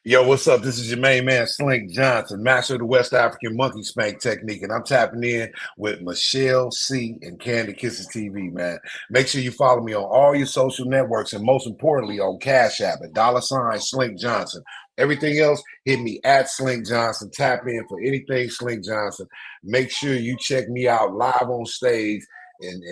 Yo, what's up? This is your main man, Slink Johnson, master of the West African monkey spank technique, and I'm tapping in with Michelle C. and Kandid Kisses TV, man. Make sure you follow me on all your social networks, and most importantly, on Cash App at $Slink Johnson. Everything else, hit me at Slink Johnson. Tap in for anything Slink Johnson. Make sure you check me out live on stage and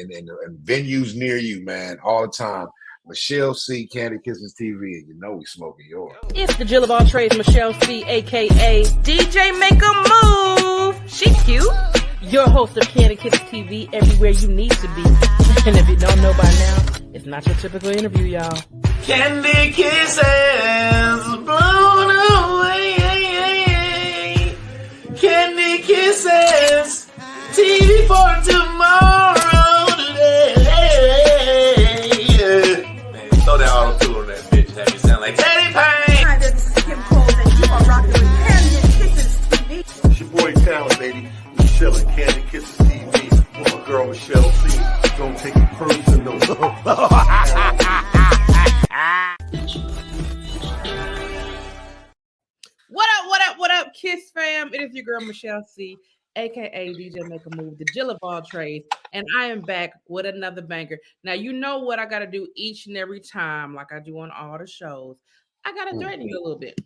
venues near you, man, all the time. Michelle C. Kandid Kisses TV, and you know we smoking yours. It's the Jill of all trades, Michelle C, aka DJ Make a Move. She cute. Your host of Kandid Kisses TV, everywhere you need to be. And if you don't know by now, it's not your typical interview, y'all. Kandid Kisses blown away. Kandid Kisses TV for tomorrow. Throw that auto-tune on that bitch. Have me sound like Teddy Payne. Hi, this is Kim Cole, and you are rocking with Kandid Kisses TV. It's your boy Talent, baby. Michelle and Kandid Kisses TV. With my girl Michelle C. Don't take it personal. What up, Kiss fam? It is your girl, Michelle C, aka DJ Make a Move, the Jill of all trades, and I am back with another banger. Now, you know what I got to do each and every time, like I do on all the shows. I got to threaten you a little bit.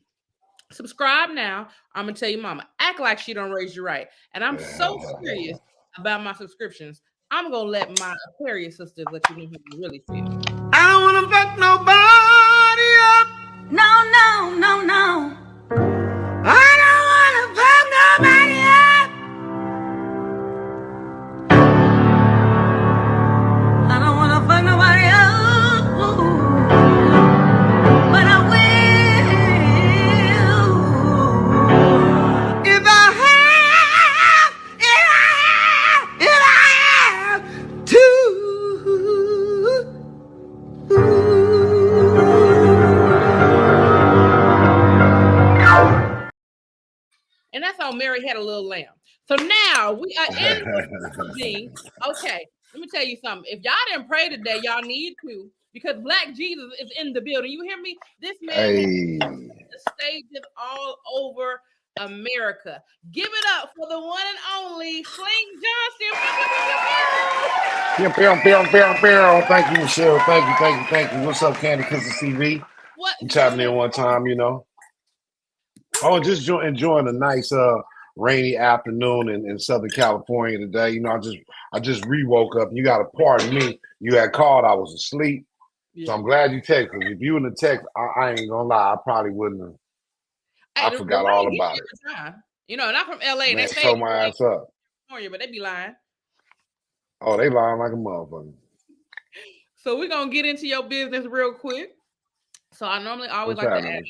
Subscribe now. I'm going to tell you, mama, act like she don't raise you right. And I'm so serious about my subscriptions. I'm going to let my Aquarius sisters let you know how you really feel. I don't want to fuck nobody up. No. I don't want to fuck nobody up. I don't want to fuck nobody else, but I will. If I have to. And that's how Mary had a little lamb. So now we are in the okay. Let me tell you something. If y'all didn't pray today, y'all need to, because Black Jesus is in the building. You hear me? This man the stages all over America. Give it up for the one and only Slink Johnson. Thank you, Michelle. Thank you. What's up, Kandid Kisses TV? What? I'm tapping in one time, you know. Oh, just enjoying a nice rainy afternoon in Southern California today. You know, I just re-woke up. You gotta pardon me. You had called, I was asleep. Yeah. So I'm glad you texted. If you in the text, I ain't gonna lie, I probably wouldn't have. I forgot all about it. You know, not from LA. Man, they say show my ass up. California, but they be lying. Oh, they lying like a motherfucker. So we're gonna get into your business real quick. So I normally always like to ask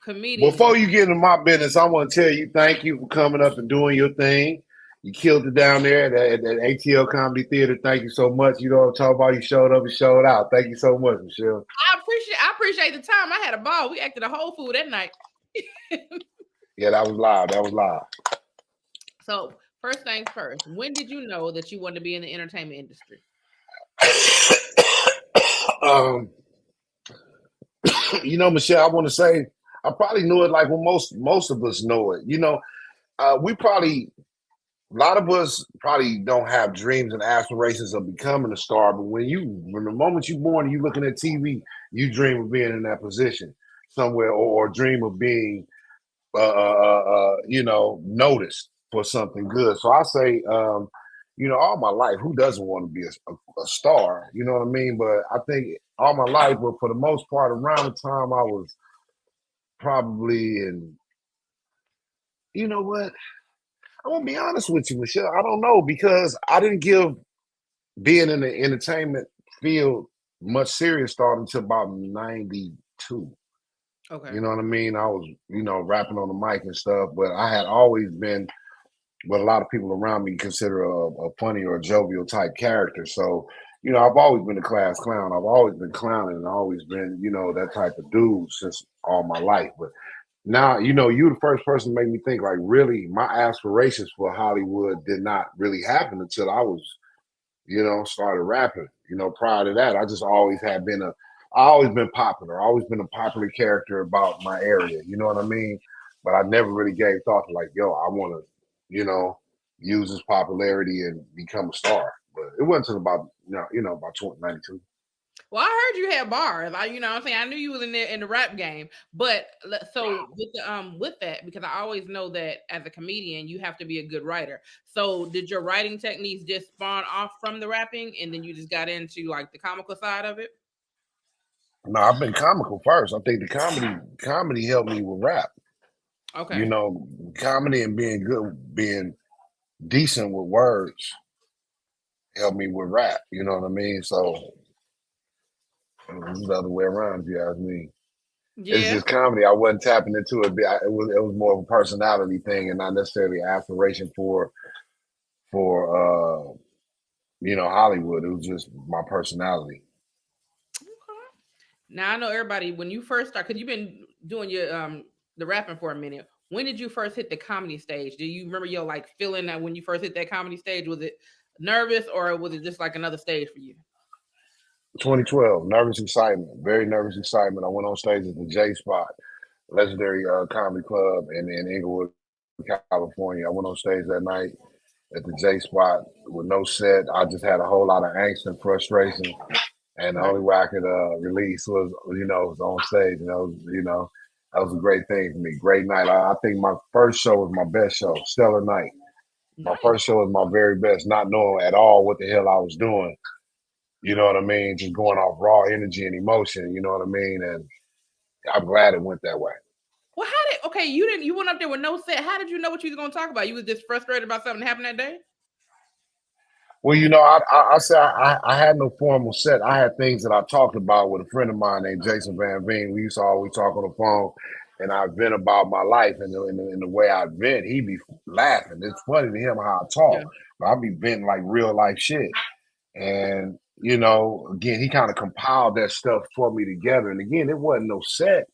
comedians. Before you get into my business, I want to tell you thank you for coming up and doing your thing. You killed it down there at ATL Comedy Theater. Thank you so much. You know what I'm talking about. You showed up and showed out. Thank you so much, Michelle. I appreciate the time. I had a ball. We acted a whole food that night. Yeah, that was live. So first things first, when did you know that you wanted to be in the entertainment industry? You know, Michelle, I want to say I probably knew it like when most of us know it. You know, a lot of us probably don't have dreams and aspirations of becoming a star, but when the moment you're born and you're looking at TV, you dream of being in that position somewhere, or dream of being, noticed for something good. So I say, all my life, who doesn't want to be a star? You know what I mean? But I think all my life, but for the most part, around the time I was probably in, you know what? I'm gonna be honest with you, Michelle. I don't know, because I didn't give being in the entertainment field much serious thought until about 92. Okay. You know what I mean? I was, rapping on the mic and stuff, but I had always been what a lot of people around me consider a funny or a jovial type character. So, I've always been a class clown. I've always been clowning and always been, that type of dude since all my life. But now, you're the first person to make me think, like, really, my aspirations for Hollywood did not really happen until I was, started rapping. Prior to that, I just always had been I always been popular. I always been a popular character about my area. You know what I mean? But I never really gave thought to like, yo, I want to, you know, use this popularity and become a star. But it wasn't until about about 1992. Well, I heard you had bars. You know what I'm saying? I knew you was in there in the rap game. But so with that, because I always know that as a comedian, you have to be a good writer. So did your writing techniques just spawn off from the rapping and then you just got into like the comical side of it? No, I've been comical first. I think the comedy helped me with rap. You Okay. know, comedy and being good, being decent with words helped me with rap. You know what I mean? So it's the other way around, if you ask me. It's Yeah. just comedy. I wasn't tapping into it. It was more of a personality thing and not necessarily aspiration for Hollywood. It was just my personality. Now I know everybody when you first start because you've been doing your the rapping for a minute. When did you first hit the comedy stage? Do you remember your like feeling that when you first hit that comedy stage? Was it nervous or was it just like another stage for you? 2012, nervous excitement, very nervous excitement. I went on stage at the J Spot, legendary comedy club in Inglewood, California. I went on stage that night at the J Spot with no set. I just had a whole lot of angst and frustration, and the Right. only way I could release was on stage. That was a great thing for me. Great night. I think my first show was my best show. Stellar night. My Nice. first show was my very best, not knowing at all what the hell I was doing. You know what I mean? Just going off raw energy and emotion. You know what I mean? And I'm glad it went that way. Well, you went up there with no set. How did you know what you was gonna talk about? You was just frustrated about something that happened that day? Well, I said I had no formal set. I had things that I talked about with a friend of mine named Jason Van Veen. We used to always talk on the phone, and I vent about my life and in the way I vent. He be laughing. It's funny to him how I talk, Yeah. but I be venting like real life shit. And again, he kind of compiled that stuff for me together. And again, it wasn't no set,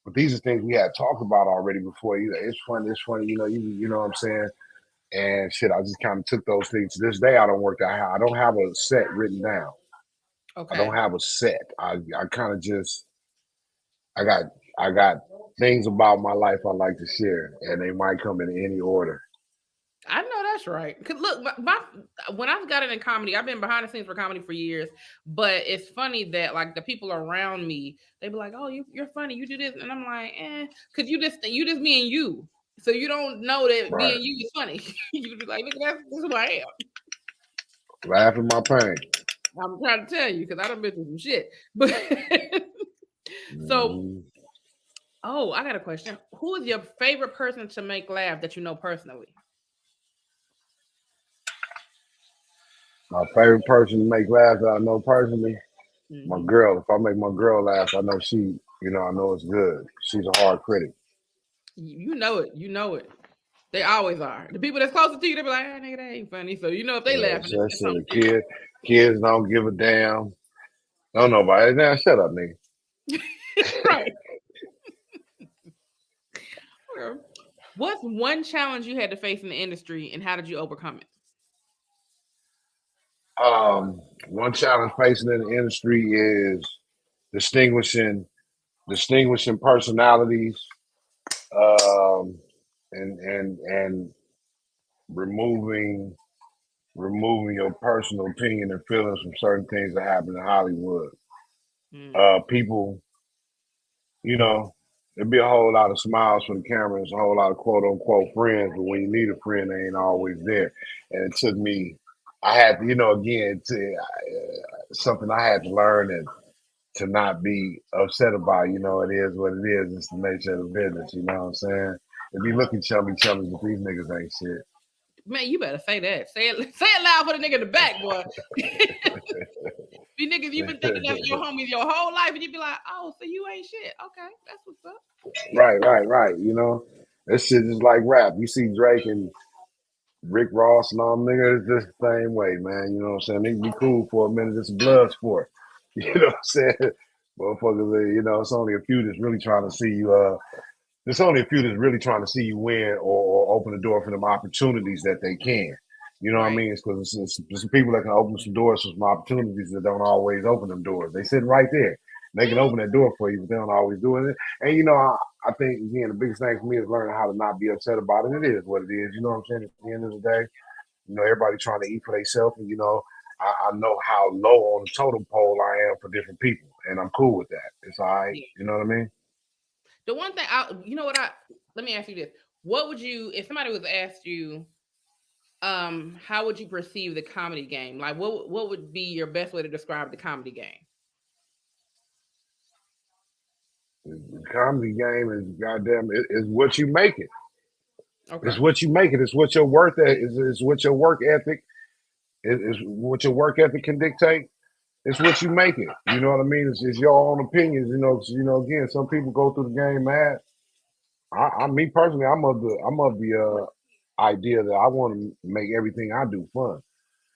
but these are things we had talked about already before. It's funny. It's funny. You know what I'm saying. And shit, I just kind of took those things. To this day, I don't work that hard. I don't have a set written down. I don't Okay. have a set. I kind of just I got I got things about my life I like to share, and they might come in any order. I know that's right. Cause look, when I've gotten in comedy, I've been behind the scenes for comedy for years. But it's funny that like the people around me, they be like, "Oh, you're funny. You do this," and I'm like, because you just me and you, so you don't know that me Right. and you is funny. You be like, "Look, this is who I am." Laugh at my pain. I'm trying to tell you because I done been through some shit. But so, Mhm. I got a question. Who is your favorite person to make laugh that you know personally? My favorite person to make laugh that I know personally, my Hmm. girl. If I make my girl laugh, I know I know it's good. She's a hard critic. You know it. You know it. They always are. The people that's closer to you, they be like, nigga, that ain't funny. So you know if they Yeah, laughing, so that that's shit. something The different. kids don't give a damn. Don't nobody. Now shut up, nigga. Right. Okay. What's one challenge you had to face in the industry and how did you overcome it? One challenge facing in the industry is distinguishing personalities, um, and removing your personal opinion and feelings from certain things that happen in Hollywood. Mm, People, you know, there'd be a whole lot of smiles for the cameras, a whole lot of quote unquote friends, but when you need a friend, they ain't always there. And it took me, I had to, again, something I had to learn and to not be upset about. It is what it is. It's the nature of the business. You know what I'm saying? If you looking chummy, but these niggas ain't shit. man, you better say that. Say it loud for the nigga in the back, boy. You niggas, you've been thinking that's your homies your whole life, and you be like, oh, so you ain't shit. Okay, that's what's up. Right. That shit is like rap. You see Drake and Rick Ross and all them niggas, it's just the same way, man. You know what I'm saying? They can be cool for a minute. It's a blood sport. You know what I'm saying? Motherfuckers, it's only a few that's really trying to see you. There's only a few that's really trying to see you win or open the door for them opportunities that they can. You know what I Right. mean? It's because it's some people that can open some doors for some opportunities that don't always open them doors. They sitting right there. They can open that door for you, but they don't always do it. And you know, I think again the biggest thing for me is learning how to not be upset about it. It is what it is. You know what I'm saying? At the end of the day, you know, everybody trying to eat for themselves, and you know, I know how low on the totem pole I am for different people, and I'm cool with that. It's all right. Yeah. You know what I mean? The one thing let me ask you this. What would you, if somebody was asked you, how would you perceive the comedy game? Like what would be your best way to describe the comedy game? The comedy game is goddamn. Is what you make it. Okay. It's what you make it. It's what your worth is what your work ethic is what your work ethic can dictate. It's what you make it. You know what I mean? It's your own opinions. You know. Again, some people go through the game mad. Me personally, I'm of the idea that I want to make everything I do fun,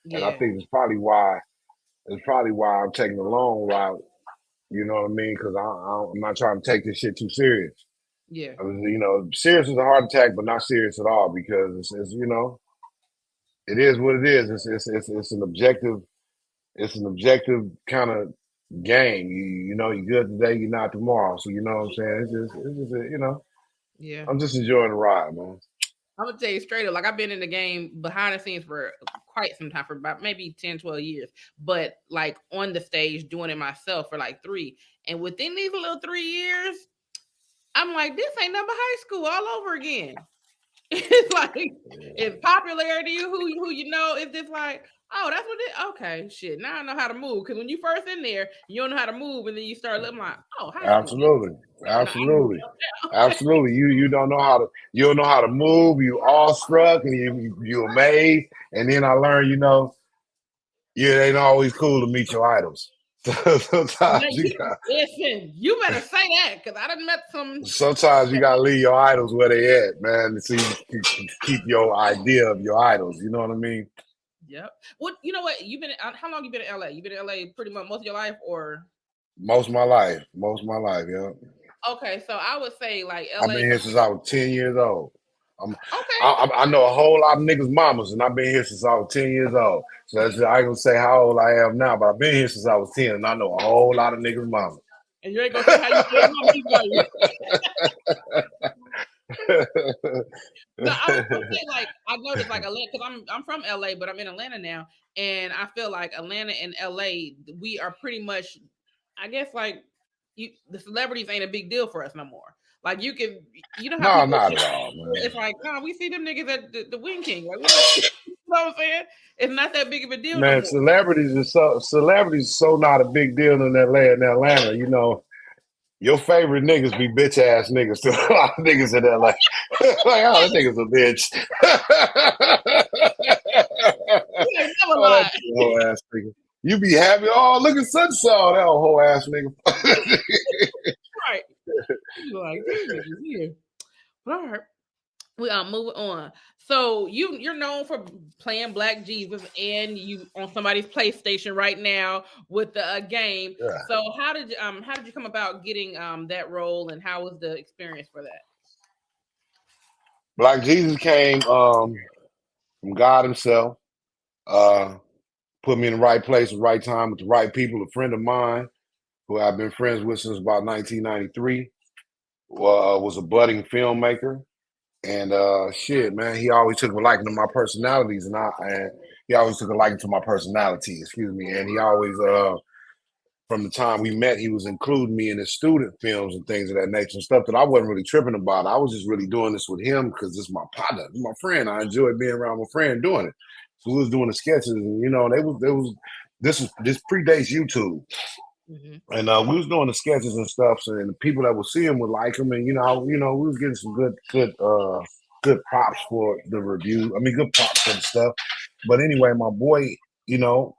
and I Yeah. think it's probably why I'm taking the long route. You know what I mean? Because I'm not trying to take this shit too serious. Yeah. You know, serious is a heart attack, but not serious at all because it's you know, it is what it is. It's an objective. It's an objective kind of game. You know, you're good today, you're not tomorrow. So you know what I'm saying? You know, Yeah. I'm just enjoying the ride, man. I'm gonna tell you straight up, like I've been in the game behind the scenes for quite some time, for about maybe 10, 12 years, but like on the stage doing it myself for like 3. And within these little 3 years, I'm like, this ain't nothing but high school all over again. It's like it's popularity, who you know, it's just like, oh, that's what it okay, shit. Now I know how to move. Cause when you first in there, you don't know how to move, and then you start looking like, oh, high school. Absolutely, And I move absolutely, up now. absolutely. You don't know how to move. You awestruck and you amazed. And then I learned, you know, it ain't always cool to meet your idols. Now sometimes you you got listen, you better say that because I done met some. sometimes you gotta leave your idols where they at, man, so you can keep your idea of your idols. You know what I mean? Yep. What you know? What you've been? How long you been in LA? You been in LA pretty much most of your life, or Most of my life, yeah. okay? So I would say like I've LA. been here since I was 10 years old. I'm, Okay. I know a whole lot of niggas' mamas, and I've been here since I was 10 years old. So I ain't gonna say how old I am now, but I've been here since I was 10, and I know a whole lot of niggas' mamas. And you ain't gonna say how you feel about me, are you? No, I was gonna say like I noticed like Atlanta because I'm from LA, but I'm in Atlanta now, and I feel like Atlanta and LA we are pretty much, I guess like the celebrities ain't a big deal for us no more. Like you know how No, people not at all, man. it's like no, we see them niggas at the Wing King, like we don't, you know what I'm saying? It's not that big of a deal no Man, more. celebrities is so not a big deal in Atlanta. You know, your favorite niggas be bitch ass niggas to a lot of niggas in LA. Like, oh, that nigga's a bitch. You ain't never Oh, that lied. whole ass nigga. You be happy. Oh, look at such saw that whole ass nigga. Right. You like these niggas here. But all right. We are moving on. So you're known for playing Black Jesus, and you on somebody's PlayStation right now with the game. Yeah. So how did you come about getting that role, and how was the experience for that? Black Jesus came from God himself. Uh, put me in the right place at the right time with the right people. A friend of mine who I've been friends with since about 1993 was a budding filmmaker. And shit, man, he always took a liking to my personalities, and he always took a liking to my personality, excuse me. And he always, from the time we met, he was including me in his student films and things of that nature, and stuff that I wasn't really tripping about. I was just really doing this with him because this is my partner, this is my friend. I enjoy being around my friend doing it. So we was doing the sketches, and you know, this predates YouTube. Mm-hmm. And we was doing the sketches and stuff, so, and the people that would see him would like him, and we was getting some good props for the review. I mean, good props for the stuff. But anyway, my boy, you know,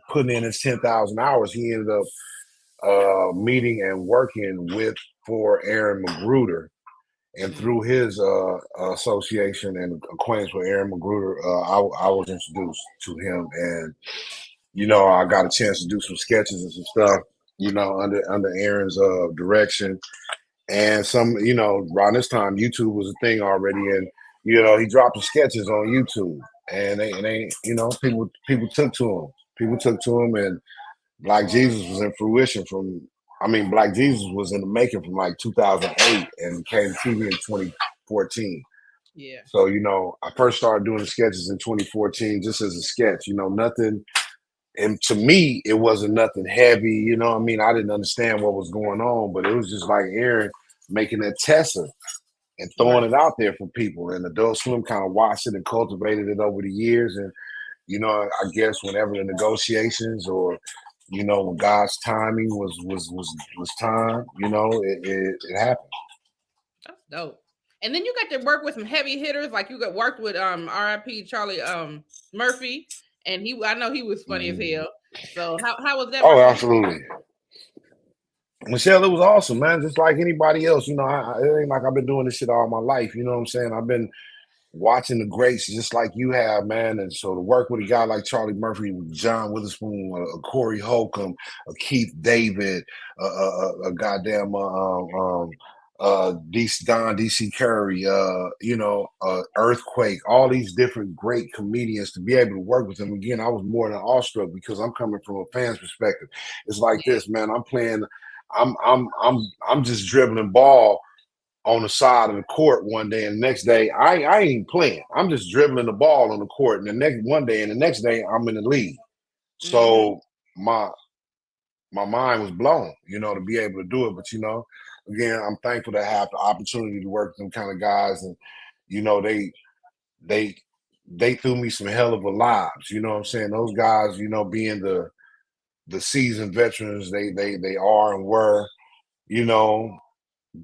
putting in his 10,000 hours, he ended up meeting and working for Aaron Magruder, and through his association and acquaintance with Aaron Magruder, I was introduced to him, and you know, I got a chance to do some sketches and some stuff, you know, under Aaron's direction. And some, you know, around this time, YouTube was a thing already, and you know, he dropped the sketches on YouTube, and they you know, people took to him. People took to him, and Black Jesus was in fruition from I mean, Black Jesus was in the making from like 2008 and came to TV in 2014. Yeah. So, you know, I first started doing the sketches in 2014 just as a sketch, you know, nothing. And to me, it wasn't nothing heavy, you know what I mean? I didn't understand what was going on, but it was just like Aaron making that Tessa and throwing Right. it out there for people. And Adult Swim kind of watched it and cultivated it over the years. And, you know, I guess whenever the negotiations or, you know, when God's timing was time, you know, it happened. That's dope. And then you got to work with some heavy hitters, like you got worked with R.I.P. Charlie Murphy, and I know he was funny as Mhm. hell. So how was that Oh, working? absolutely. Michelle, it was awesome, man. Just like anybody else, you know, it ain't like I've been doing this shit all my life. You know what I'm saying? I've been watching the greats just like you have, man. And so to work with a guy like Charlie Murphy, John Witherspoon, Corey Holcomb, Keith David, a goddamn DC Curry, you know, Earthquake, all these different great comedians to be able to work with them. Again, I was more than awestruck because I'm coming from a fan's perspective. It's like this, man. I'm just dribbling ball on the side of the court one day, and the next day I ain't playing. I'm just dribbling the ball on the court, and the next one day, and the next day I'm in the league. Mm-hmm. So my mind was blown, you know, to be able to do it. But you know, again, I'm thankful to have the opportunity to work with them kind of guys, and you know, they they threw me some hell of a lives. You know what I'm saying? Those guys, you know, being the seasoned veterans they are and were, you know,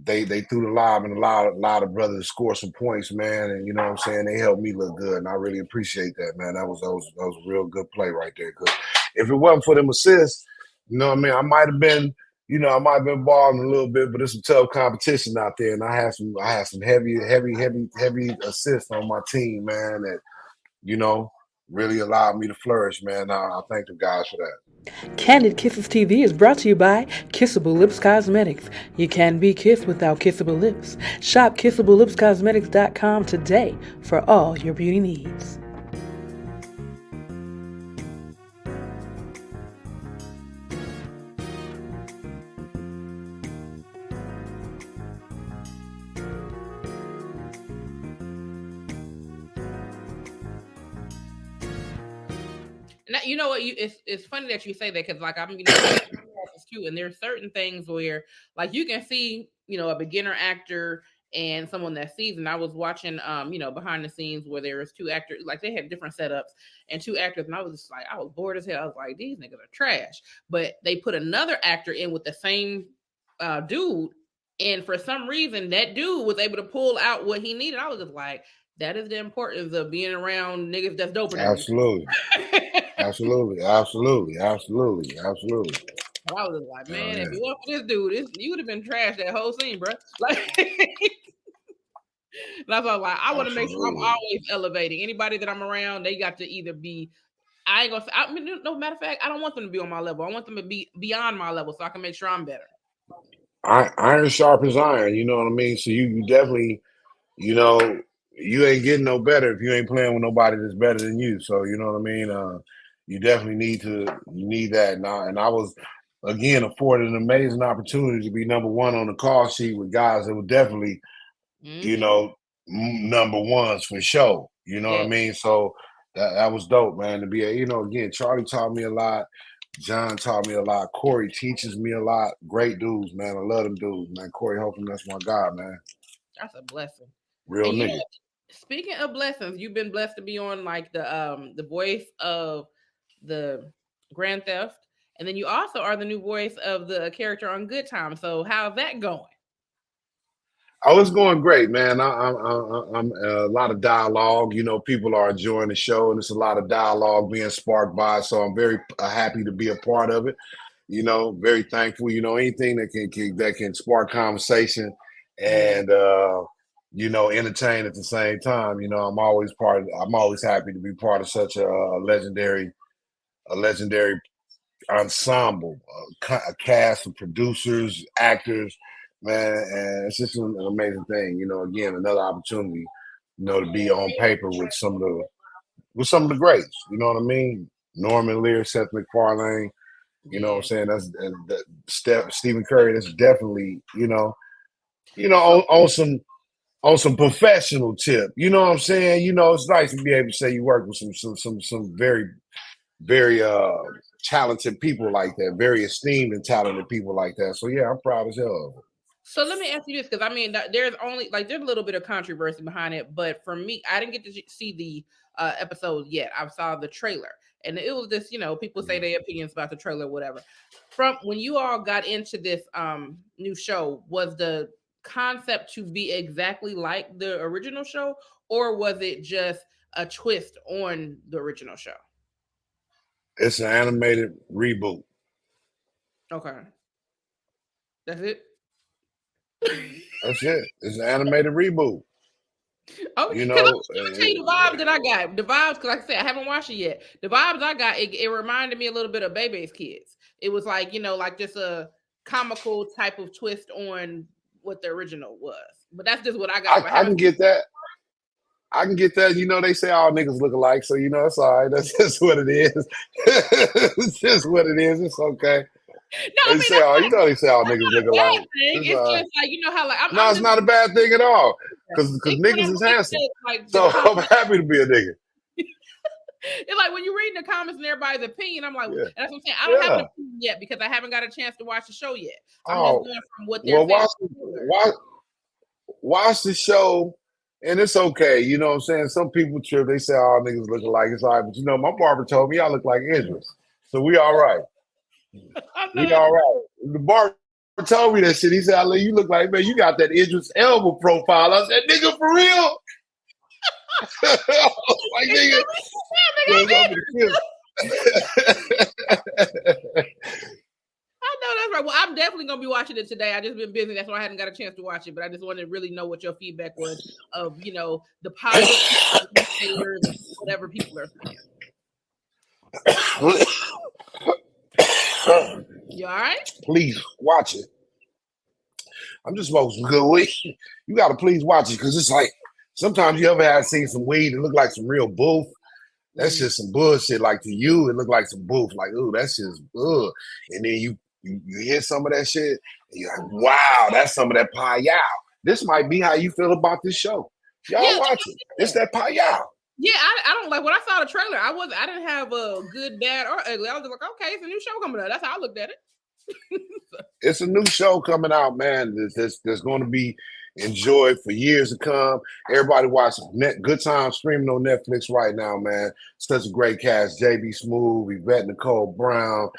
they threw the live and allowed a brother to score some points, man. And you know what I'm saying? They helped me look good. And I really appreciate that, man. That was a real good play right there. Because if it wasn't for them assists, you know what I mean, I might have been balling a little bit, but it's a tough competition out there. And I had some heavy assists on my team, man, that, you know, really allowed me to flourish, man. I thank the guys for that. Candid Kisses TV is brought to you by Kissable Lips Cosmetics. You can be kissed without kissable lips. Shop KissableLipsCosmetics.com today for all your beauty needs. Now, you know what? It's funny that you say that because, like, I'm you know classes too, and there's certain things where, like, you can see, you know, a beginner actor and someone that's seasoned. I was watching, you know, behind the scenes where there was two actors, like they had different setups and two actors, and I was just like, I was bored as hell. I was like, these niggas are trash. But they put another actor in with the same dude, and for some reason, that dude was able to pull out what he needed. I was just like, that is the importance of being around niggas that's doper than you. Absolutely. Absolutely. Absolutely. Absolutely. Absolutely. I was just like, Oh man, if yeah. it wasn't for this dude, you would have been trashed that whole scene, bro. Like, that's why I want to make sure I'm Absolutely. always elevating. Anybody that I'm around, they got to either be. I ain't gonna. I mean, no matter of fact, I don't want them to be on my level. I want them to be beyond my level, so I can make sure I'm better. Iron sharpens iron, you know what I mean? So you definitely, you know, you ain't getting no better if you ain't playing with nobody that's better than you. So you know what I mean? You definitely you need that. And I was again afforded an amazing opportunity to be number one on the call sheet with guys that were definitely, you Mm-hmm. know, number ones for sure. You know what I Yeah, mean? So that was dope, man. To be you know, again, Charlie taught me a lot. John taught me a lot. Corey teaches me a lot. Great dudes, man. I love them dudes, man. Corey Holcomb, that's my guy, man. that's a blessing. Real And you know, nigga. speaking of blessings, you've been blessed to be on like the voice of the Grand Theft, and then you also are the new voice of the character on Good Time. So how's that going? Oh, it's going great, man. I'm a lot of dialogue. You know, people are enjoying the show, and it's a lot of dialogue being sparked by. So I'm very happy to be a part of it. You know, very thankful. You know, anything that can spark conversation Yeah. and you know entertain at the same time. You know, I'm always happy to be part of such a legendary ensemble, a cast of producers, actors, man, and it's just an amazing thing. You know, again, another opportunity, you know, to be on paper with some of the greats. You know what I mean? Norman Lear, Seth MacFarlane, You know what I'm saying? That's Stephen Curry. That's definitely on some professional tip. You know what I'm saying? It's nice to be able to say you work with some very very talented people like that, very esteemed and talented people like that. So yeah, I'm proud as hell of it. So let me ask you this, because I mean, there's only there's a little bit of controversy behind it, but for me, I didn't get to see the episode yet. I saw the trailer, and it was just people say their opinions about the trailer, whatever. From when you all got into this new show, was the concept to be exactly like the original show, or was it just a twist on the original show? It's an animated reboot. Okay, that's it. That's it. It's an animated reboot. Okay, let me tell you the vibes that I got. The vibes, because like I said, I haven't watched it yet. The vibes I got, it reminded me a little bit of Bebe's Kids. It was like just a comical type of twist on what the original was. But that's just what I got. I can get that. I can get that. They say all niggas look alike, so it's all right. That's just what it is. It's just what it is. It's okay. No, they say all niggas look alike. It's just like how no, it's not a bad thing at all. Because niggas is handsome. So I'm happy to be a nigga. It's like when you read the comments and everybody's opinion, I'm like, and that's what I'm saying. I don't have an opinion yet because I haven't got a chance to watch the show yet. I'm just going from what they're saying. Watch the show, and it's okay. You know what I'm saying? Some people trip. They say all niggas look alike. It's all right. But my barber told me I look like Idris. So we all right. We all right. The barber told me that shit. He said, you look like, man, you got that Idris Elba profile. I said, nigga, for real? Like, nigga. I know that's right. Well, I'm definitely gonna be watching it today. I just been busy. That's why I hadn't got a chance to watch it. But I just wanted to really know what your feedback was of the positive and whatever people are saying. You all right? Please watch it. I'm just smoking some good weed. You gotta please watch it because it's like sometimes you ever have seen some weed that look like some real boof. That's just some bullshit. Like to you, it look like some boof. Like, ooh, that's just ugh. And then you hear some of that shit, and you're like, wow, that's some of that pie-yow. This might be how you feel about this show. Y'all watch it. It's that pie-yow. Yeah, I don't like when I saw the trailer. I didn't have a good, bad, or ugly. I was just like, okay, it's a new show coming out. That's how I looked at it. It's a new show coming out, man. There's going to be enjoyed for years to come. Everybody watch Good Time streaming on Netflix right now, man. Such a great cast. JB Smooth, Yvette Nicole Brown,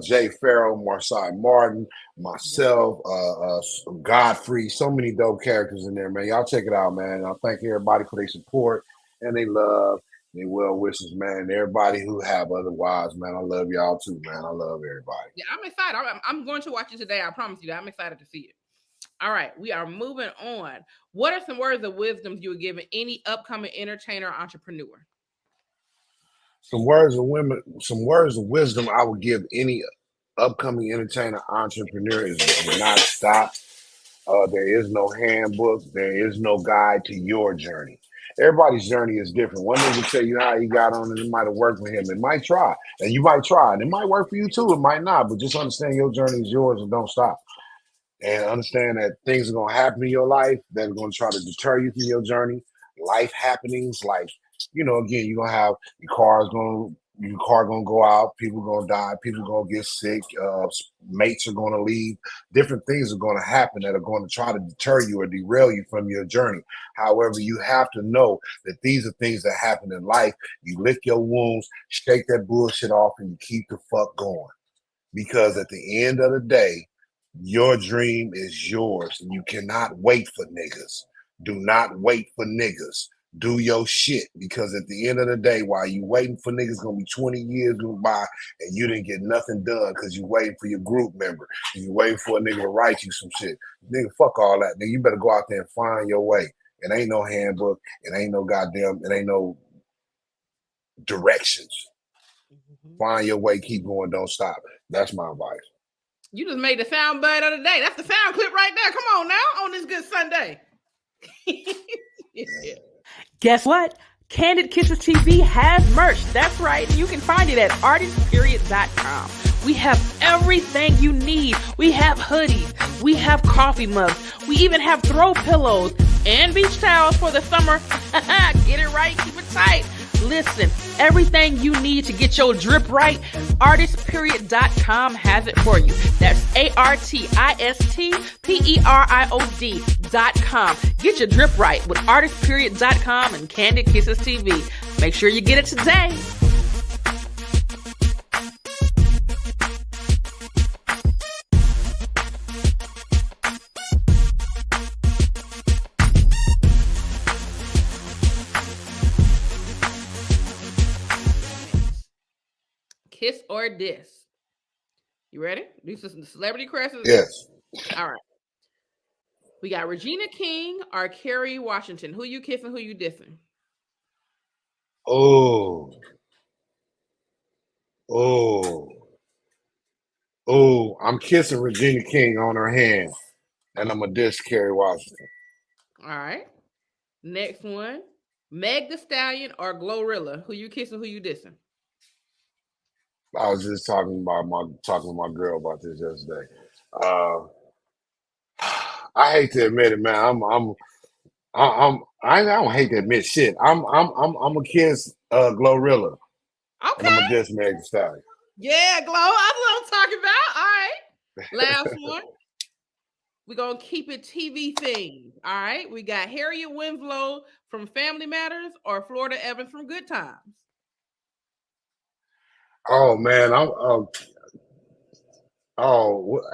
Jay Farrell, Marsai Martin, myself, Godfrey. So many dope characters in there, man. Y'all check it out, man. I thank everybody for their support and they love. They well wishes, man. Everybody who have otherwise, man. I love y'all too, man. I love everybody. Yeah, I'm excited. I'm going to watch it today. I promise you that. I'm excited to see it. All right, we are moving on. What are some words of wisdom you would give any upcoming entertainer or entrepreneur? Some words of wisdom I would give any upcoming entertainer entrepreneur is do not stop. There is no handbook. There is no guide to your journey. Everybody's journey is different. One nigga tell you how he got on it. It might have worked for him. It might try. And you might try. And it might work for you too. It might not. But just understand your journey is yours and don't stop. And understand that things are going to happen in your life that are going to try to deter you from your journey. Life happenings like, again, you're going to have your car going to go out. People going to die. People going to get sick. Mates are going to leave. Different things are going to happen that are going to try to deter you or derail you from your journey. However, you have to know that these are things that happen in life. You lick your wounds, shake that bullshit off, and you keep the fuck going. Because at the end of the day, your dream is yours, and you cannot wait for niggas. Do not wait for niggas. Do your shit, because at the end of the day, while you waiting for niggas, gonna be 20 years go by, and you didn't get nothing done because you waiting for your group member. And you waiting for a nigga to write you some shit. Nigga, fuck all that. Nigga, you better go out there and find your way. It ain't no handbook. It ain't no directions. Find your way. Keep going. Don't stop. That's my advice. You just made the sound bite of the day. That's the sound clip right there. Come on now, on this good Sunday. Yeah. Guess what? Kandid Kisses TV has merch. That's right. You can find it at artistperiod.com. We have everything you need. We have hoodies. We have coffee mugs. We even have throw pillows and beach towels for the summer. Get it right, keep it tight. Listen, everything you need to get your drip right, artistperiod.com has it for you. That's artistperiod.com. Get your drip right with artistperiod.com and Kandid Kisses TV. Make sure you get it today. Kiss or diss? You ready? These are some celebrity crushes. Yes. All right. We got Regina King or Kerry Washington. Who you kissing? Who you dissing? Oh, I'm kissing Regina King on her hand, and I'm going to diss Kerry Washington. All right. Next one. Meg Thee Stallion or Glorilla. Who you kissing? Who you dissing? I was just talking to my girl about this yesterday. I hate to admit it, man. I don't hate to admit shit. I'm a kiss Glorilla, and I'm Okay. a diss Meg Thee Stallion. Yeah, Glow. That's what I'm talking about. All right. Last one. We're going to keep it TV themed. All right. We got Harriet Winslow from Family Matters or Florida Evans from Good Times. Oh man,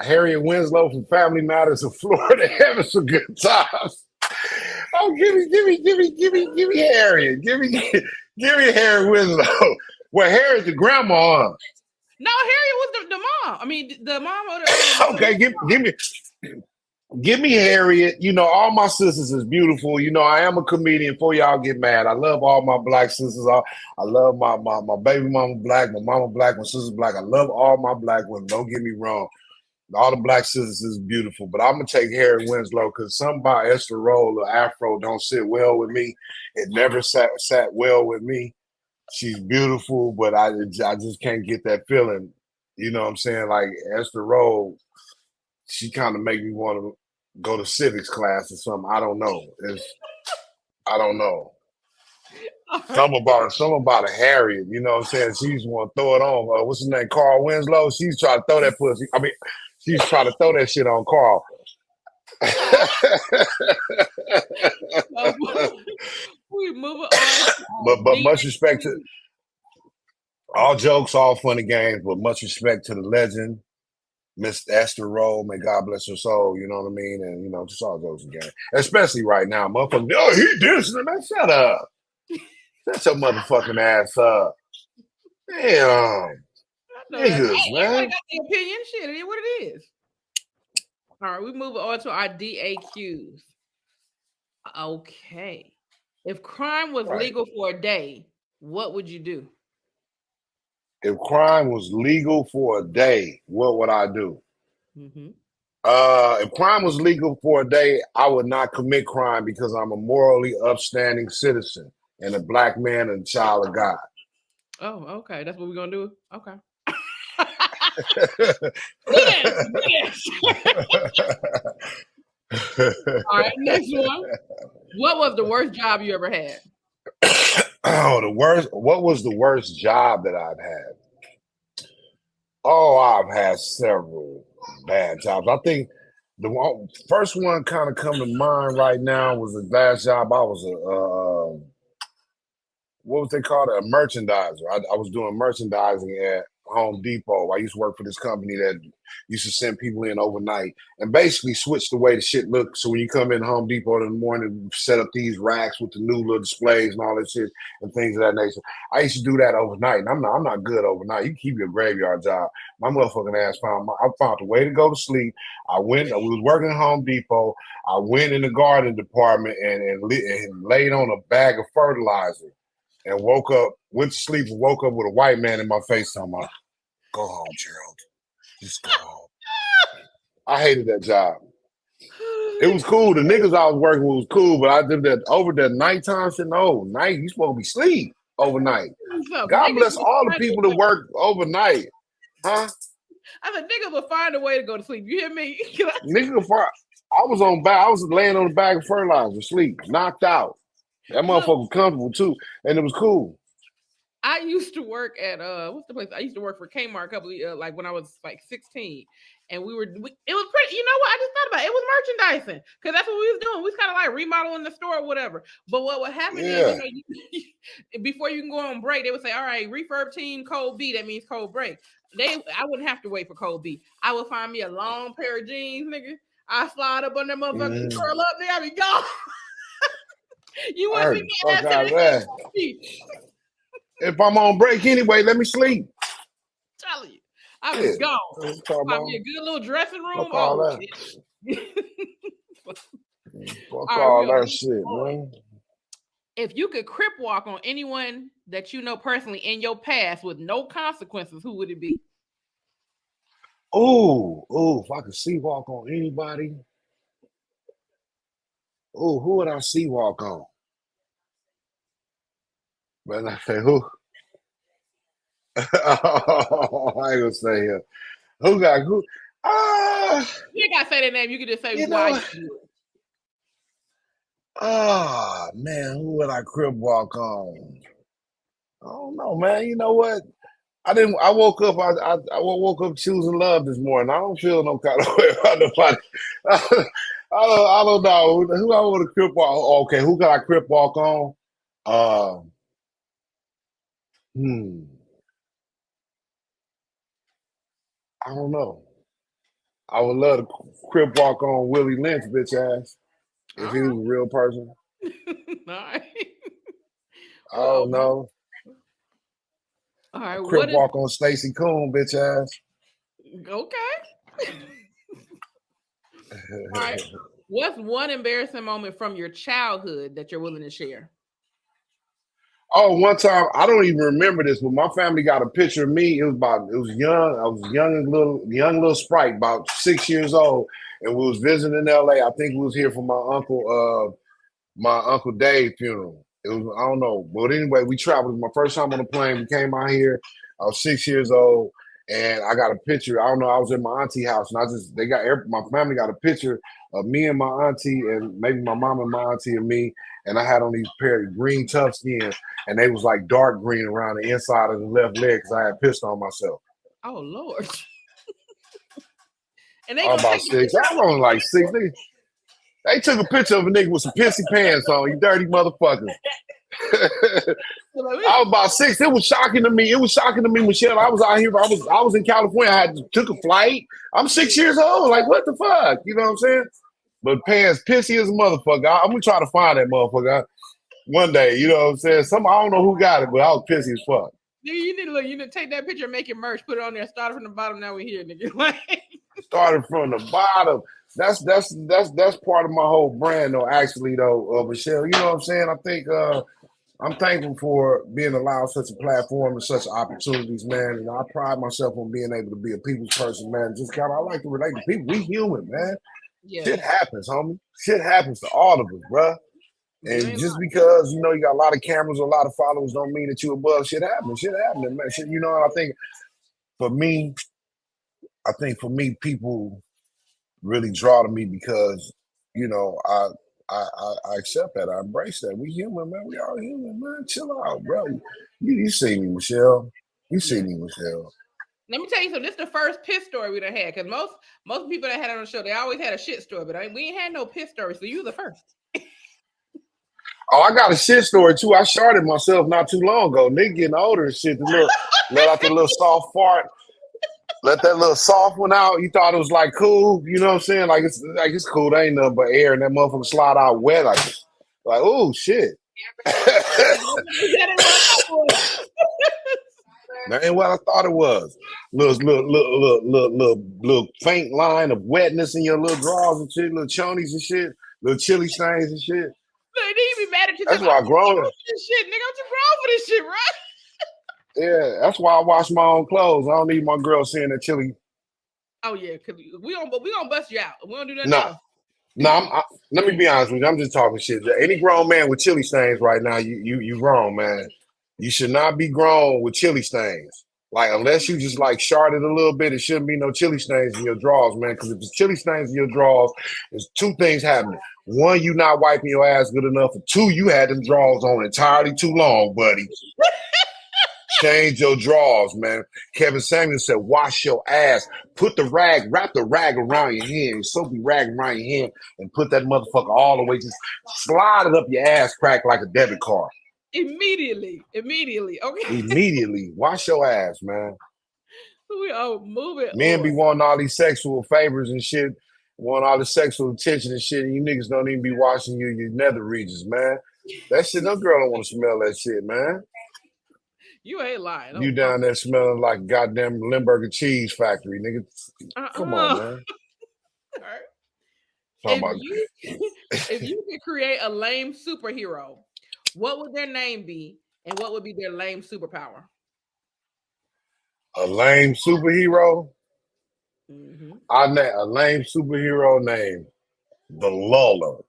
Harriet Winslow from Family Matters of Florida having some good times. Oh, give me Harriet. Give me Harriet Winslow. Well, Harriet's the grandma. No, Harriet was the mom. I mean, the mom of the. Okay, give me Harriet. You know, all my sisters is beautiful. You know, I am a comedian. Before y'all get mad, I love all my black sisters. I love my baby mama black, my mama black, my sister's black. I love all my black women. Don't get me wrong. All the black sisters is beautiful, but I'm gonna take Harriet Winslow because something about Esther Roll or Afro don't sit well with me. It never sat well with me. She's beautiful, but I just can't get that feeling. You know what I'm saying? Like Esther Roll, she kind of make me want to go to civics class or something. I don't know. I don't know. Something about a Harriet. You know what I'm saying? She's want to throw it on. What's his name? Carl Winslow. She's trying to throw that pussy. I mean, she's trying to throw that shit on Carl. We move on. But much respect to all jokes, all funny games, but much respect to the legend, Miss Esther Roll. May God bless her soul. You know what I mean? And you know, just all jokes and games, especially right now, motherfuckers. Oh, he dissing, man. Shut up. Shut your motherfucking ass up. Damn. Niggas, man. Got the opinion. Shit, it is what it is. All right, we move on to our DAQs. Okay. If crime was legal for a day, what would you do? If crime was legal for a day, what would I do? Mm-hmm. If crime was legal for a day, I would not commit crime because I'm a morally upstanding citizen and a black man and a child of God. Oh, okay. That's what we're going to do? Okay. All right, next one. What was the worst job you ever had? What was the worst job that I've had? Oh, I've had several bad jobs. I think the first one kind of come to mind right now was the last job. I was what was they called? A merchandiser. I was doing merchandising at Home Depot. I used to work for this company that used to send people in overnight and basically switch the way the shit looked. So when you come in Home Depot in the morning, set up these racks with the new little displays and all that shit and things of that nature. I used to do that overnight, and I'm not good overnight. You keep your graveyard job. My motherfucking ass found a way to go to sleep. I was working at Home Depot. I went in the garden department and laid on a bag of fertilizer. And went to sleep and woke up with a white man in my face talking about, go home, Gerald. Just go home. I hated that job. It was cool. The niggas I was working with was cool, but I did that over the nighttime shit. No, night, you supposed to be asleep overnight. God bless all the people that work overnight. Huh? I said, niggas will find a way to go to sleep. You hear me? Nigga, I was I was laying on the bag of fertilizer, asleep, knocked out. That motherfucker was comfortable too, and it was cool. I used to work at what's the place? I used to work for Kmart a couple of like when I was like 16, and it was pretty. You know what? I just thought about it. It was merchandising because that's what we was doing. We was kind of like remodeling the store or whatever. But what would happen is, before you can go on break, they would say, "All right, refurb team code B." That means code break. I wouldn't have to wait for code B. I would find me a long pair of jeans, nigga. I slide up on that motherfucker, curl up, nigga. I be gone. You want to see me that? If I'm on break anyway, let me sleep. Telling you, I was gone. Find me a good little dressing room. Fuck all that. Fuck all that shit, man. If you could crip walk on anyone that you know personally in your past with no consequences, who would it be? If I could sea walk on anybody. Who would I sea walk on? But I say who? I ain't gonna say him. Who got who? You ain't gotta say that name. You can just say why. Man, who would I crib walk on? I don't know, man. You know what? I woke up. I woke up choosing love this morning. I don't feel no kind of way about nobody. I don't know who I want to crip walk. Okay, who can I crip walk on? I don't know. I would love to crip walk on Willie Lynch, bitch ass, if he was a real person. All right. I don't know. All right. Crip walk on Stacey Coon, bitch ass. Okay. All right. What's one embarrassing moment from your childhood that you're willing to share? Oh, one time, I don't even remember this, but my family got a picture of me. It was young. I was young little sprite, about 6 years old, and we was visiting in LA. I think we was here for my uncle Dave's funeral. It was, I don't know, but anyway, we traveled. It was my first time on a plane. We came out here. I was 6 years old, and I got a picture. I don't know. I was in my auntie house, and my family got a picture of me and my auntie, and maybe my mom and my auntie and me. And I had on these pair of green tough skins, and they was like dark green around the inside of the left leg because I had pissed on myself. Oh Lord! And I'm about 6. I was only like 6. They took a picture of a nigga with some pissy pants on. You dirty motherfuckers. I was about 6. It was shocking to me. Michelle. I was out here. I was in California. I took a flight. I'm 6 years old. Like, what the fuck? You know what I'm saying? But pants pissy as a motherfucker. I'm gonna try to find that motherfucker one day. You know what I'm saying? I don't know who got it, but I was pissy as fuck. You need to take that picture, make it merch, put it on there, start from the bottom. Now we're here, nigga. Started from the bottom. That's part of my whole brand, though. Actually, though, Michelle, you know what I'm saying? I think I'm thankful for being allowed such a platform and such opportunities, man. And I pride myself on being able to be a people's person, man. I like to relate to people. We human, man. Yeah. Shit happens, homie. Shit happens to all of us, bruh. And just because, you got a lot of cameras, a lot of followers don't mean that you above. Shit happens. Shit happens, man. Shit, I think for me, people really draw to me because, I accept that. I embrace that. We human, man. We all human, man. Chill out, bro. You see me, Michelle. Let me tell you something. This is the first piss story we done had, because most people that had on the show, they always had a shit story, but we ain't had no piss story, so you the first. Oh, I got a shit story too. I sharted myself not too long ago. Nigga getting older and shit. Let out the little soft fart. Let that little soft one out. You thought it was like cool, you know what I'm saying? Like it's cool. There ain't nothing but air, and that motherfucker slide out wet like oh shit. That ain't what I thought it was. Little faint line of wetness in your little drawers and shit, little chonies and shit, little chili stains and shit. Then you be mad at yourself. That's why I grown. Shit, nigga, I'm too grown for this shit, right? Yeah, that's why I wash my own clothes. I don't need my girl seeing that chili. Oh yeah, cause we gonna bust you out. We don't do nothing else. Let me be honest with you. I'm just talking shit. Any grown man with chili stains right now, you wrong, man. You should not be grown with chili stains. Like, unless you just like shard it a little bit, it shouldn't be no chili stains in your drawers, man. Because if it's chili stains in your drawers, there's two things happening. One, you not wiping your ass good enough. And two, you had them drawers on entirely too long, buddy. Change your drawers, man. Kevin Samuel said, wash your ass. Put the rag, wrap the rag around your hand, soapy rag around your hand, and put that motherfucker all the way. Just slide it up your ass crack like a debit card. Immediately. Okay. Immediately. Wash your ass, man. We are moving Men on. be wanting all these sexual favors and shit, want all the sexual attention and shit, and you niggas don't even be washing your nether regions, man. That shit, no girl don't want to smell that shit, man. You ain't lying. You down there smelling like a goddamn Limburger cheese factory, nigga. Come on, man. All right. If you could create a lame superhero, what would their name be, and what would be their lame superpower? A lame superhero? Mm-hmm. A lame superhero name, the Luller.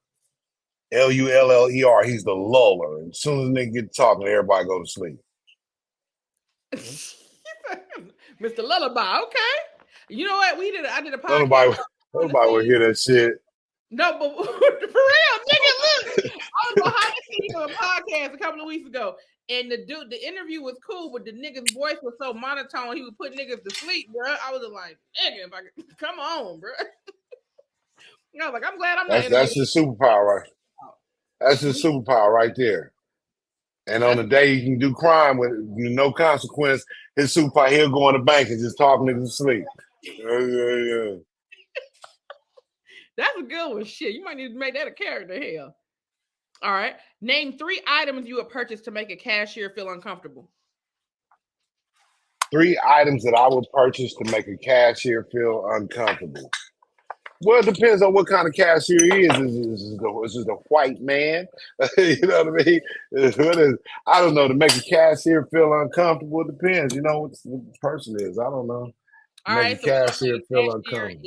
Luller. He's the Luller. And as soon as nigga get talking, everybody go to sleep. Mr. Lullaby, okay. You know what? I did a podcast. Nobody will hear that shit. No, but for real, nigga, look. I was behind the scenes of a podcast a couple of weeks ago, and the interview was cool, but the nigga's voice was so monotone, he would put niggas to sleep, bro. I was like, nigga, if I could, come on, bro. I was like, I'm glad I'm not. That's his superpower, right? That's his superpower right there. And on the day you can do crime with no consequence, his superpower, he'll go in the bank and just talk niggas to sleep. Yeah. That's a good one. Shit, you might need to make that a character. Hell. All right. Name 3 items you would purchase to make a cashier feel uncomfortable. 3 items that I would purchase to make a cashier feel uncomfortable. Well, it depends on what kind of cashier he is. Is this a white man? You know what I mean? I don't know. To make a cashier feel uncomfortable, it depends. You know what the person is. I don't know. All right. So cashier feel uncomfortable.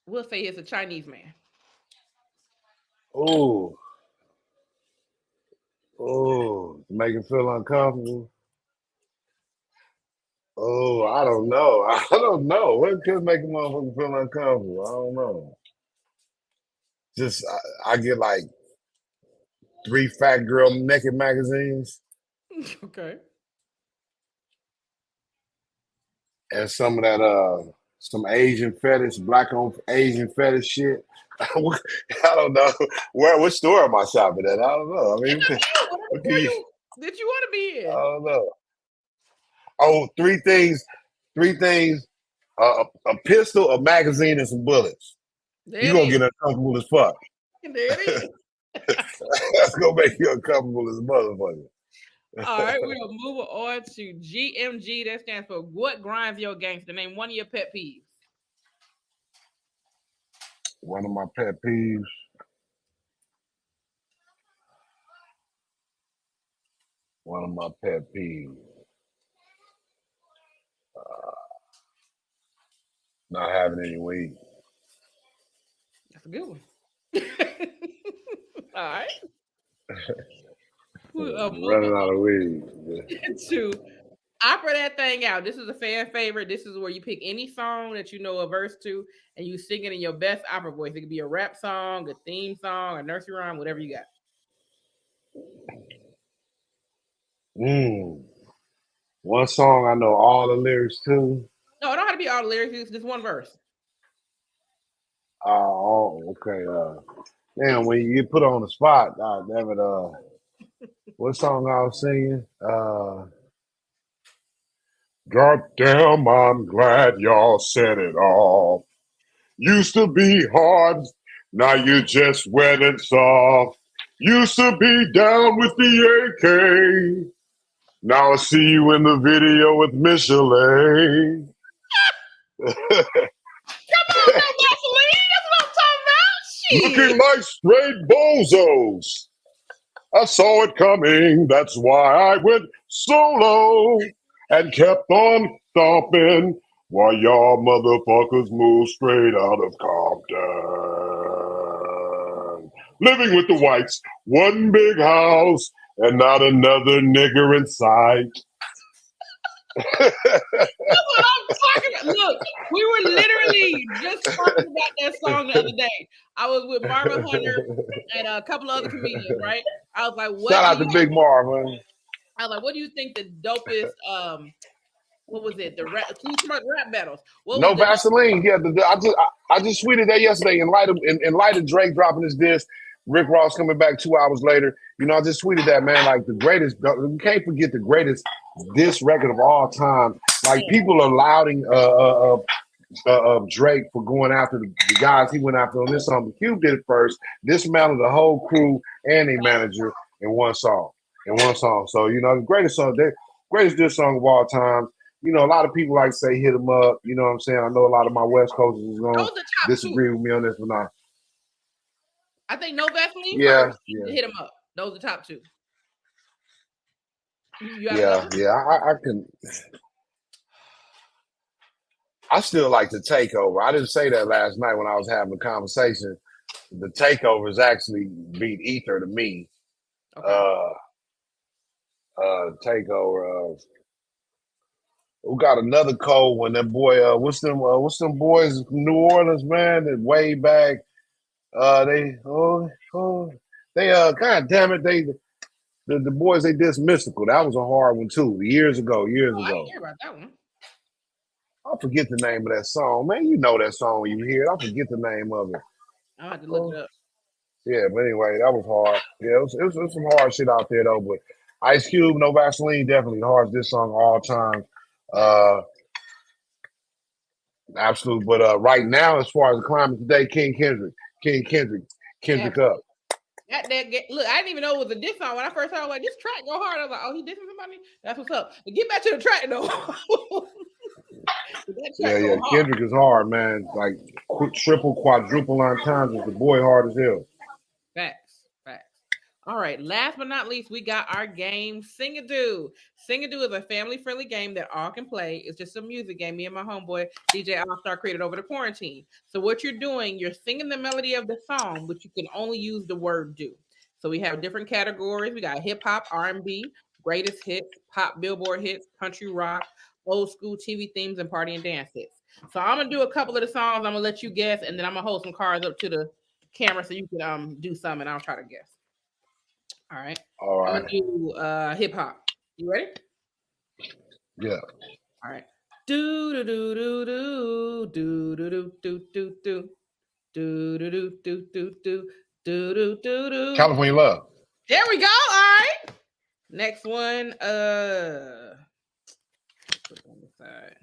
We'll say it's a Chinese man. Oh, make him feel uncomfortable. Oh, I don't know. What could make a motherfucker feel uncomfortable? I don't know. Just I get like 3 fat girl naked magazines. Okay. And some of that some Asian fetish, black on Asian fetish shit. I don't know. What store am I shopping at? I don't know. I mean, did you want to be in? I don't know. Oh, 3 things. A pistol, a magazine, and some bullets. You're going to get uncomfortable as fuck. There it is. That's going to make you uncomfortable as a motherfucker. All right, we're going to move on to GMG. That stands for What Grinds Your Gangster. Name one of your pet peeves. One of my pet peeves. Not having any weed. That's a good one. All right. Running out of weed. To opera that thing out. This is a fan favorite. This is where you pick any song that you know a verse to, and you sing it in your best opera voice. It could be a rap song, a theme song, a nursery rhyme, whatever you got. One song I know all the lyrics to. No, it don't have to be all the lyrics. It's just one verse. Oh, okay. Damn, when you get put on the spot, damn it. What song I was singing? Goddamn, I'm glad y'all said it all. Used to be hard, now you just wet and soft. Used to be down with the AK. Now I see you in the video with Michelet. Come on, Vaseline. That's what I'm talking about. Shit. Looking like straight bozos. I saw it coming, that's why I went solo and kept on stomping while y'all motherfuckers moved straight out of Compton. Living with the whites, one big house, and not another nigger in sight. That's what I'm talking about. Look, we were literally just talking about that song the other day. I was with Marvin Hunter and a couple of other comedians, right? I was like, Shout out to Big Marvin. I was like, what do you think the dopest what was it? The rap battles. What No was the Vaseline. Yeah, I just tweeted that yesterday in light of Drake dropping his disc. Rick Ross coming back 2 hours later. You know, I just tweeted that, man. Like the greatest. You can't forget the greatest disc record of all time. Like people are lauding Drake for going after the guys he went after on this song. But Cube did it first. Dismantled the whole crew and a manager in one song. So you know, the greatest disc song of all time. You know, a lot of people like to say hit him up. You know what I'm saying? I know a lot of my West Coasters is going to disagree with me on this, but not. I think No Vaseline first. Hit him up. Those are the top two. I can. I still like the Takeover. I didn't say that last night when I was having a conversation. The Takeovers actually beat Ether to me. Okay. Takeover. We got another cold one. That boy, what's them boys from New Orleans, man? That way back. God damn it, the boys they did Mystical. That was a hard one too. Years ago. I didn't hear about that one. I forget the name of that song, man. You know that song when you hear it. I forget the name of it. I have to look it up. Yeah, but anyway, that was hard. Yeah, it was some hard shit out there though. But Ice Cube, No Vaseline, definitely the hardest this song of all time. Absolutely. But right now, as far as the climate today, Kendrick up. Look, I didn't even know it was a diss song when I first heard. I was like, this track go hard. I was like, oh, he dissing somebody. That's what's up. But get back to the track though. Yeah. Kendrick is hard, man. Like triple, quadruple line times is the boy hard as hell. Facts. All right. Last but not least, we got our game, Sing-A-Doo. Sing-A-Doo is a family-friendly game that all can play. It's just a music game. Me and my homeboy, DJ All-Star, created over the quarantine. So what you're doing, you're singing the melody of the song, but you can only use the word do. So we have different categories. We got hip-hop, R&B, greatest hits, pop Billboard hits, country rock, old school TV themes, and party and dance hits. So I'm going to do a couple of the songs. I'm going to let you guess, and then I'm going to hold some cards up to the camera so you can do some, and I'll try to guess. All right. I'm gonna do hip hop. You ready? Yeah. All right. Do do do do do do do do do do do do do do do do do do do. California Love. There we go. All right. Next one. Put on the side.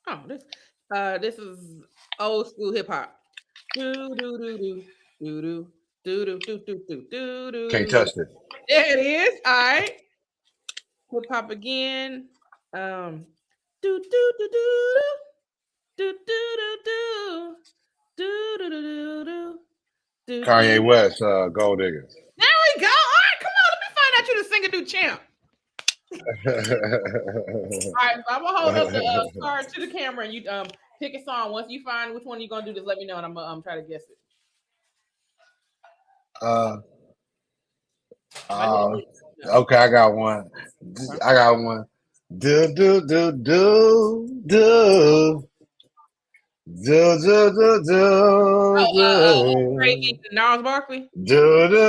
Oh, this is old school hip hop. Do do do do do do. Can't touch it. There it is. All right. Hip hop again. Do do do do do do do do do do. Kanye West, Gold Digger. There we go. All right, come on. Let me find out you the Sing-A-Doo champ. All right, so I'm gonna hold up the card to the camera and you pick a song. Once you find which one you're gonna do, just let me know and I'm gonna try to guess it. Okay, I got one. Do do do do do do do do. Crazy Gnarls Barkley. Do do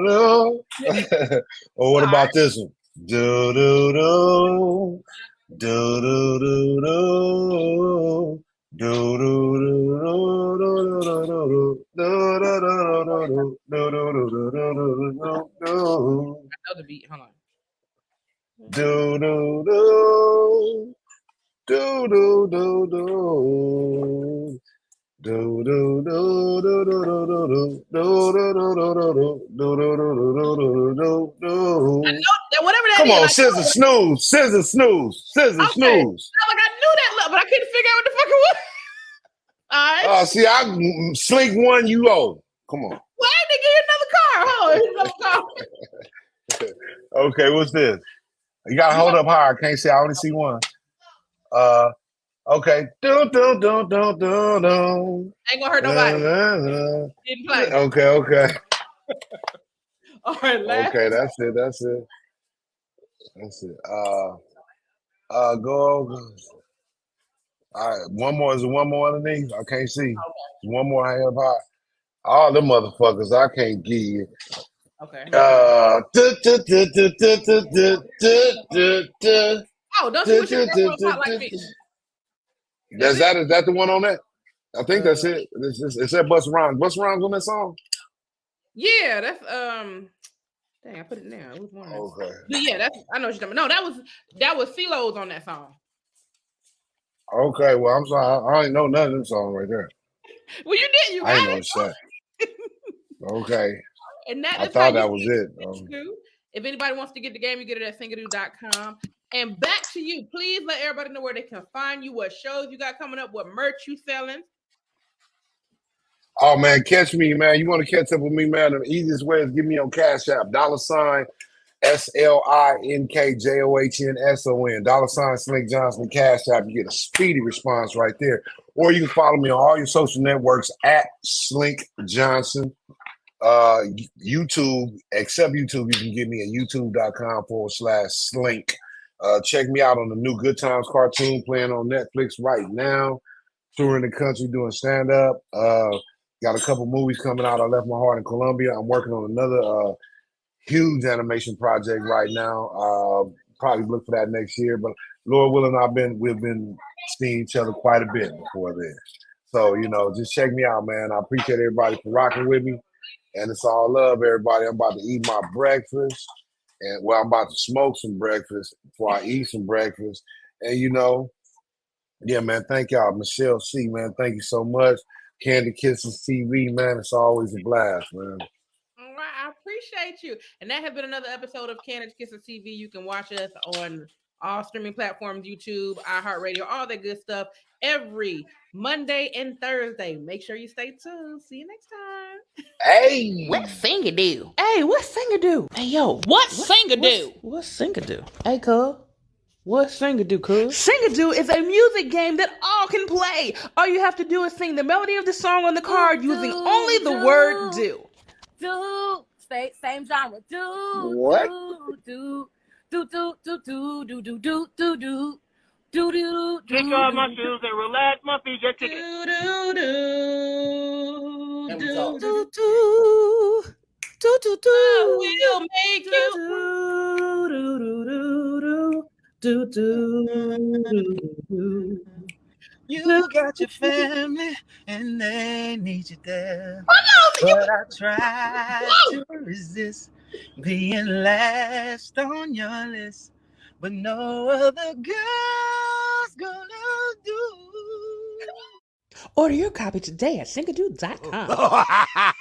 do. Or what about this one? Do do do do do do do. Do do do do do do do do. Another beat. Hold on. Do do do do do do do. Do do do do do do do do do do. Whatever that Come is. on, scissor snooze, scissor snooze, scissor snooze. Like I knew that look, but I couldn't figure out what the fuck it was. All right. See, I slink one you owe. Come on. Well, I didn't give you another card. Hold on, here's another card. Okay, what's this? You gotta hold up higher. I can't see. I only see one. Okay. Do do do do do do. Ain't gonna hurt nobody. Didn't play. Okay. All right, last. Okay, that's it. That's it. That's it. Go. All right, one more. Is there one more underneath? I can't see. One more high up high. All them motherfuckers, I can't give you. Okay. Oh, Oh, don't you wish your girl was hot like me? Is that the one on that? I think that's Uh, it. It's that Busta Rhymes. Busta Rhymes on that song? Yeah, that's dang, I put it down. It was one of those. Okay. But yeah, that's I know what you're talking about. No, that was CeeLo's on that song. Okay, well, I'm sorry. I ain't know none of them songs right there. Well, you did. You I ain't got know it. shit. Okay. And that I is how thought you that was it. do. If anybody wants to get the game, you get it at singadoo.com. And back to you. Please let everybody know where they can find you, what shows you got coming up, what merch you selling. Oh, man, catch me, man. You want to catch up with me, man? The easiest way is give me on Cash App. $SlinkJohnson. $Slick Johnson Cash App. You get a speedy response right there. Or you can follow me on all your social networks at Slink Johnson. YouTube, except YouTube, you can get me at youtube.com/slink. Check me out on the new Good Times cartoon playing on Netflix right now. Touring the country doing stand-up. Got a couple movies coming out. I Left My Heart in Colombia. I'm working on another huge animation project right now. Probably look for that next year. But Lord willing, we've been seeing each other quite a bit before then. So, just check me out, man. I appreciate everybody for rocking with me. And it's all love, everybody. I'm about to eat my breakfast. And I'm about to smoke some breakfast before I eat some breakfast. And yeah, man, thank y'all. Michelle C, man, thank you so much. Kandid Kisses TV, man, it's always a blast, man. All right, I appreciate you. And that has been another episode of Kandid Kisses TV. You can watch us on all streaming platforms, YouTube, iHeartRadio, all that good stuff every Monday and Thursday. Make sure you stay tuned. See you next time. Hey! What singer do? Hey, what singer do? Hey, yo. What singer do? What singer do? Hey, cuz. What singer do, cuz? Singer do is a music game that all can play. All you have to do is sing the melody of the song on the card using only the word do. Do. Same genre. Do. What? Do. Do. Do. Do. Do. Do. Do. Do. Do. Do. Do do do. Kick off my shoes and relax my feet. Just kick it. We'll make You got your family and they need you there. But I try to resist being last on your list. But no other girl's gonna do. Order your copy today at singadoo.com.